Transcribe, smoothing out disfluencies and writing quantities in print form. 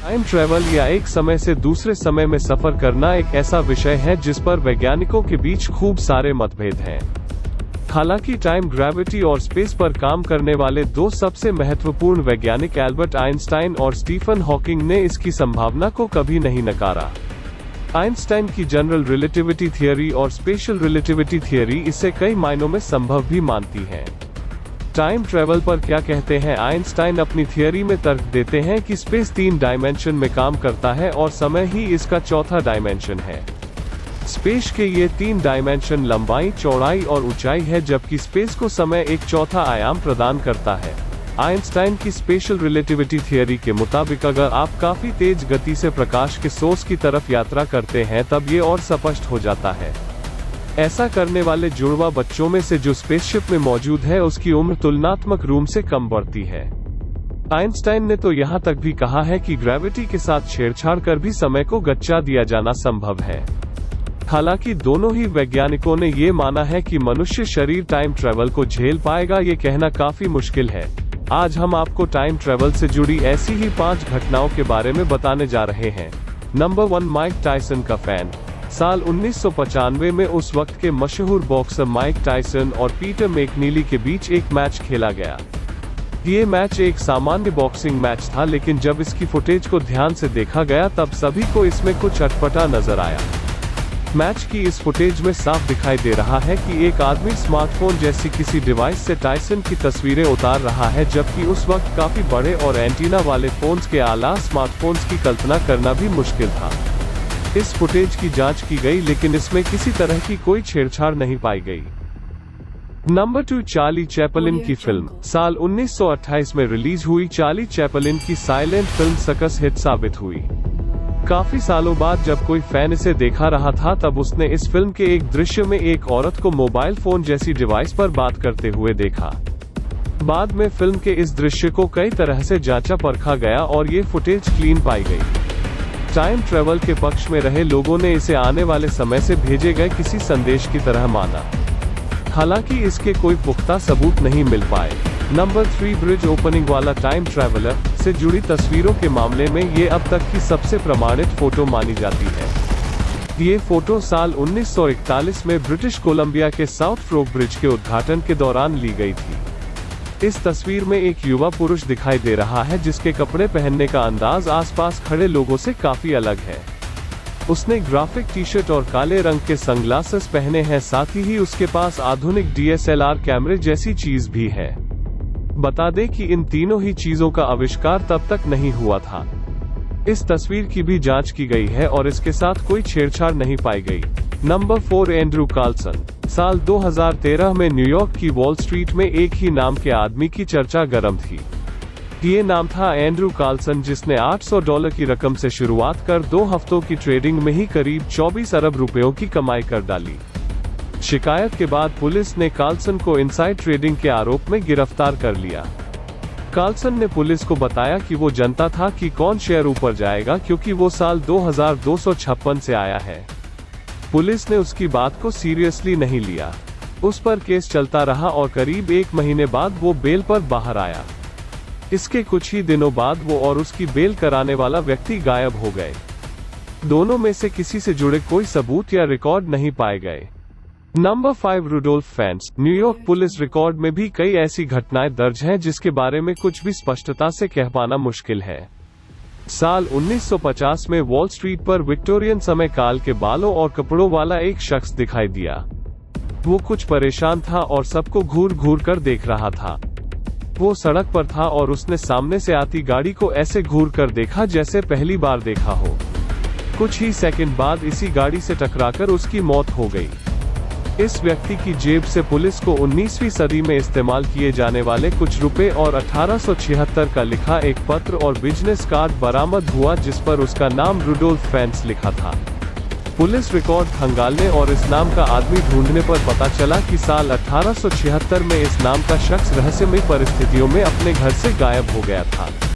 Time travel या एक समय से दूसरे समय में सफर करना एक ऐसा विषय है जिस पर वैज्ञानिकों के बीच खूब सारे मतभेद हैं। हालांकि टाइम, ग्रेविटी और स्पेस पर काम करने वाले दो सबसे महत्वपूर्ण वैज्ञानिक एल्बर्ट आइंस्टाइन और स्टीफन हॉकिंग ने इसकी संभावना को कभी नहीं नकारा। आइंस्टाइन की जनरल रिलेटिविटी थियरी और स्पेशल रिलेटिविटी थियरी इसे कई मायनों में संभव भी मानती हैं। टाइम ट्रैवल पर क्या कहते हैं? आइंस्टाइन अपनी थियरी में तर्क देते हैं कि स्पेस 3 डायमेंशन में काम करता है और समय ही इसका चौथा डायमेंशन है। स्पेस के ये 3 डायमेंशन लंबाई, चौड़ाई और ऊंचाई है, जबकि स्पेस को समय एक चौथा आयाम प्रदान करता है। आइंस्टाइन की स्पेशल रिलेटिविटी थियरी के मुताबिक अगर आप काफी तेज गति से प्रकाश के सोर्स की तरफ यात्रा करते हैं तब ये और स्पष्ट हो जाता है। ऐसा करने वाले जुड़वा बच्चों में से जो स्पेसशिप में मौजूद है उसकी उम्र तुलनात्मक रूप से कम बढ़ती है। आइंस्टाइन ने तो यहाँ तक भी कहा है कि ग्रेविटी के साथ छेड़छाड़ कर भी समय को गच्चा दिया जाना संभव है। हालांकि दोनों ही वैज्ञानिकों ने ये माना है कि मनुष्य शरीर टाइम ट्रैवल को झेल पाएगा, ये कहना काफी मुश्किल है। आज हम आपको टाइम ट्रैवल से जुड़ी ऐसी ही 5 घटनाओं के बारे में बताने जा रहे हैं। नंबर 1, माइक टायसन का फैन। साल 1995 में उस वक्त के मशहूर बॉक्सर माइक टायसन और पीटर मैकनीली के बीच एक मैच खेला गया। ये मैच एक सामान्य बॉक्सिंग मैच था, लेकिन जब इसकी फुटेज को ध्यान से देखा गया तब सभी को इसमें कुछ अटपटा नजर आया। मैच की इस फुटेज में साफ दिखाई दे रहा है कि एक आदमी स्मार्टफोन जैसी किसी डिवाइस से टायसन की तस्वीरें उतार रहा है, जबकि उस वक्त काफी बड़े और एंटीना वाले फोन्स के आला स्मार्टफोन्स की कल्पना करना भी मुश्किल था। इस फुटेज की जांच की गई, लेकिन इसमें किसी तरह की कोई छेड़छाड़ नहीं पाई गई। नंबर 2, चार्ली चैपलिन की फिल्म। साल 1928 में रिलीज हुई चार्ली चैपलिन की साइलेंट फिल्म सकस हिट साबित हुई। काफी सालों बाद जब कोई फैन इसे देखा रहा था तब उसने इस फिल्म के एक दृश्य में एक औरत को मोबाइल फोन जैसी डिवाइस पर बात करते हुए देखा। बाद में फिल्म के इस दृश्य को कई तरह से जांचा परखा गया और ये फुटेज क्लीन पाई गई। टाइम ट्रैवल के पक्ष में रहे लोगों ने इसे आने वाले समय से भेजे गए किसी संदेश की तरह माना। हालांकि इसके कोई पुख्ता सबूत नहीं मिल पाए। नंबर 3, ब्रिज ओपनिंग वाला टाइम ट्रैवलर से जुड़ी तस्वीरों के मामले में ये अब तक की सबसे प्रमाणित फोटो मानी जाती है। ये फोटो साल 1941 में ब्रिटिश कोलंबिया के साउथ फ्रोक ब्रिज के उद्घाटन के दौरान ली गई थी। इस तस्वीर में एक युवा पुरुष दिखाई दे रहा है जिसके कपड़े पहनने का अंदाज आसपास खड़े लोगों से काफी अलग है। उसने ग्राफिक टी-शर्ट और काले रंग के सनग्लासेस पहने हैं, साथ ही उसके पास आधुनिक DSLR कैमरे जैसी चीज भी है। बता दें कि इन तीनों ही चीजों का आविष्कार तब तक नहीं हुआ था। इस तस्वीर की भी जांच की गई है और इसके साथ कोई छेड़छाड़ नहीं पाई गई। Number 4, Andrew Carlson. साल 2013 में न्यूयॉर्क की वॉल स्ट्रीट में एक ही नाम के आदमी की चर्चा गर्म थी। ये नाम था एंड्रू कार्लसन, जिसने $800 की रकम से शुरुआत कर 2 हफ्तों की ट्रेडिंग में ही करीब 24 अरब रुपयों की कमाई कर डाली। शिकायत के बाद पुलिस ने कार्लसन को इनसाइड ट्रेडिंग के आरोप में गिरफ्तार कर लिया। कार्लसन ने पुलिस को बताया कि वो जानता था कि कौन शेयर ऊपर जाएगा, क्योंकि वो साल 2256 से आया है। पुलिस ने उसकी बात को सीरियसली नहीं लिया। उस पर केस चलता रहा और करीब 1 महीने बाद वो बेल पर बाहर आया। इसके कुछ ही दिनों बाद वो और उसकी बेल कराने वाला व्यक्ति गायब हो गए। दोनों में से किसी से जुड़े कोई सबूत या रिकॉर्ड नहीं पाए गए। Number 5, Rudolph Fentz. New York police record में भी कई ऐसी घटनाएं दर्ज हैं जिसके बारे में कुछ भी स्पष्टता से कह पाना मुश्किल है। साल 1950 में वॉल स्ट्रीट पर विक्टोरियन समय काल के बालों और कपड़ों वाला एक शख्स दिखाई दिया। वो कुछ परेशान था और सबको घूर घूर कर देख रहा था। वो सड़क पर था और उसने सामने से आती गाड़ी को ऐसे घूर कर देखा जैसे पहली बार देखा हो। कुछ ही सेकंड बाद इसी गाड़ी से टकराकर उसकी मौत हो गई। इस व्यक्ति की जेब से पुलिस को 19वीं सदी में इस्तेमाल किए जाने वाले कुछ रुपए और 1876 का लिखा एक पत्र और बिजनेस कार्ड बरामद हुआ जिस पर उसका नाम रुडोल्फ फैंस लिखा था। पुलिस रिकॉर्ड खंगालने और इस नाम का आदमी ढूंढने पर पता चला कि साल 1876 में इस नाम का शख्स रहस्यमयी परिस्थितियों में अपने घर से गायब हो गया था।